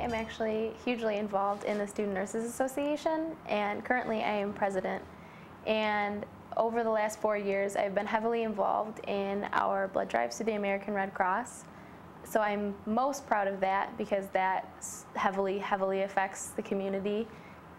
am actually hugely involved in the Student Nurses Association, and currently I am president. And over the last 4 years, I've been heavily involved in our blood drives through the American Red Cross. So I'm most proud of that because that heavily affects the community.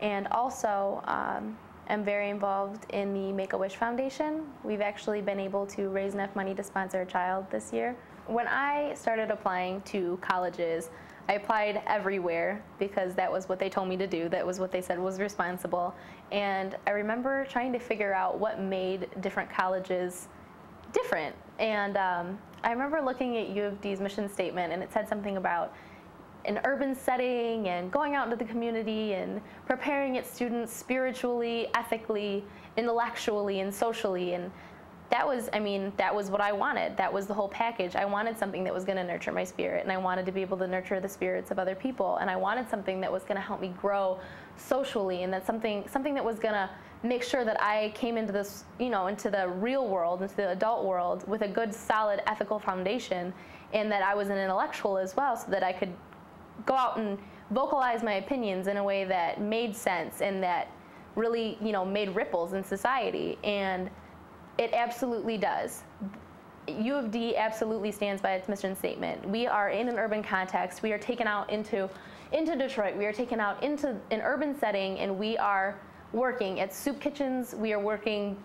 And also, I'm very involved in the Make-A-Wish Foundation. We've actually been able to raise enough money to sponsor a child this year. When I started applying to colleges, I applied everywhere because that was what they told me to do. That was what they said was responsible. And I remember trying to figure out what made different colleges different. And I remember looking at U of D's mission statement, and it said something about an urban setting and going out into the community and preparing its students spiritually, ethically, intellectually, and socially. And that was, that was what I wanted. That was the whole package. I wanted something that was going to nurture my spirit, and I wanted to be able to nurture the spirits of other people, and I wanted something that was going to help me grow socially, and that something that was going to make sure that I came into this, into the real world, into the adult world with a good, solid, ethical foundation, and that I was an intellectual as well, so that I could go out and vocalize my opinions in a way that made sense and that really, made ripples in society. And it absolutely does. U of D absolutely stands by its mission statement. We are in an urban context. We are taken out into Detroit. We are taken out into an urban setting, and we are working at soup kitchens. We are working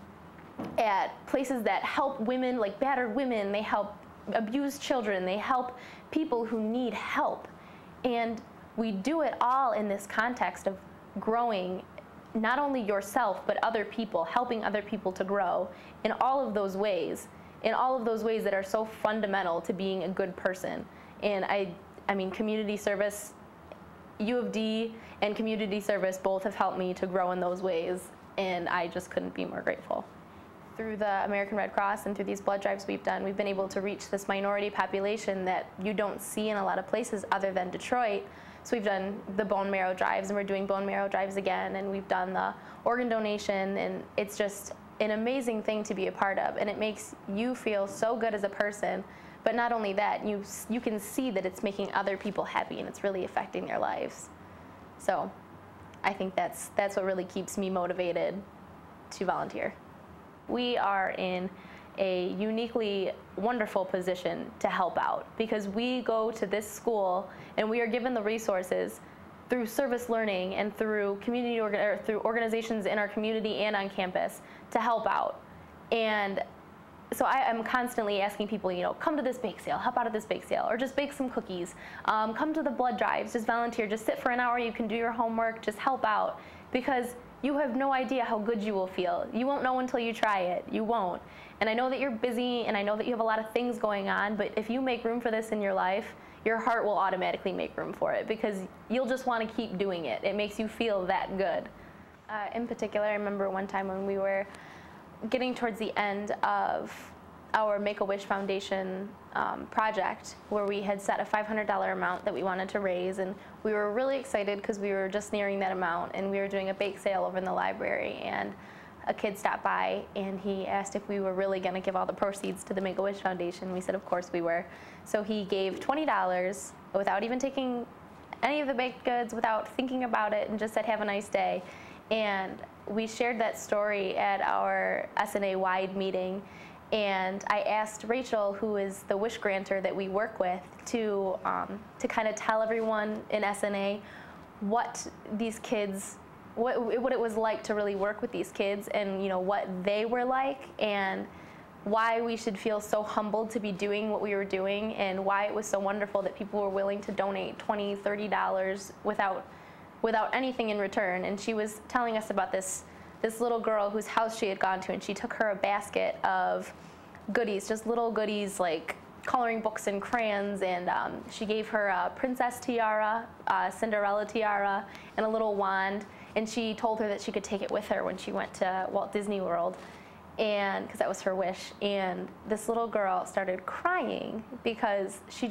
at places that help women, like battered women. They help abused children. They help people who need help. And we do it all in this context of growing not only yourself, but other people, helping other people to grow in all of those ways that are so fundamental to being a good person. And I mean, community service, U of D and community service both have helped me to grow in those ways, and I just couldn't be more grateful. Through the American Red Cross and through these blood drives we've done, we've been able to reach this minority population that you don't see in a lot of places other than Detroit. So we've done the bone marrow drives, and we're doing bone marrow drives again, and we've done the organ donation, and it's just an amazing thing to be a part of, and it makes you feel so good as a person. But not only that, you can see that it's making other people happy, and it's really affecting their lives. So I think that's what really keeps me motivated to volunteer. We are in a uniquely wonderful position to help out because we go to this school and we are given the resources through service learning and through through organizations in our community and on campus to help out. And so I am constantly asking people, come to this bake sale, help out at this bake sale, or just bake some cookies. Come to the blood drives, just volunteer, just sit for an hour, you can do your homework, just help out. Because you have no idea how good you will feel. You won't know until you try it. You won't. And I know that you're busy, and I know that you have a lot of things going on, but if you make room for this in your life, your heart will automatically make room for it because you'll just want to keep doing it. It makes you feel that good. In particular, I remember one time when we were getting towards the end of our Make-A-Wish Foundation project, where we had set a $500 amount that we wanted to raise, and we were really excited because we were just nearing that amount, and we were doing a bake sale over in the library, and a kid stopped by and he asked if we were really going to give all the proceeds to the Make-A-Wish Foundation. We said of course we were. So he gave $20 without even taking any of the baked goods, without thinking about it, and just said have a nice day. And we shared that story at our SNA-wide meeting, and I asked Rachel, who is the wish granter that we work with, to kind of tell everyone in SNA what these kids, what it was like to really work with these kids, and what they were like, and why we should feel so humbled to be doing what we were doing, and why it was so wonderful that people were willing to donate $20, $30 without anything in return. And she was telling us about this little girl whose house she had gone to, and she took her a basket of goodies, just little goodies like coloring books and crayons, and she gave her a princess tiara, a Cinderella tiara, and a little wand, and she told her that she could take it with her when she went to Walt Disney World, and because that was her wish. And this little girl started crying because she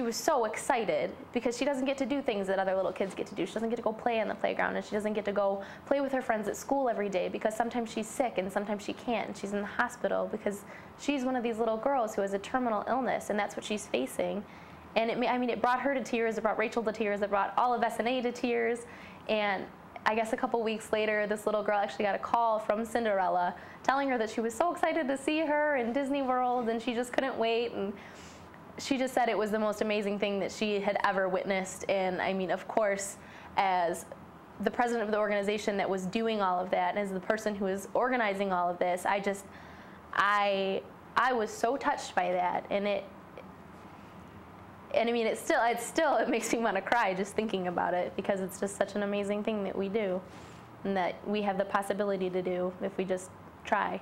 was so excited, because she doesn't get to do things that other little kids get to do. She doesn't get to go play on the playground, and she doesn't get to go play with her friends at school every day because sometimes she's sick and sometimes she can't. She's in the hospital because she's one of these little girls who has a terminal illness, and that's what she's facing. And it brought her to tears, it brought Rachel to tears, it brought all of SNA to tears. And I guess a couple weeks later, this little girl actually got a call from Cinderella telling her that she was so excited to see her in Disney World and she just couldn't wait. And she just said it was the most amazing thing that she had ever witnessed. And I mean, of course, as the president of the organization that was doing all of that, and as the person who was organizing all of this, I was so touched by that. And I mean, it makes me want to cry just thinking about it, because it's just such an amazing thing that we do and that we have the possibility to do if we just try.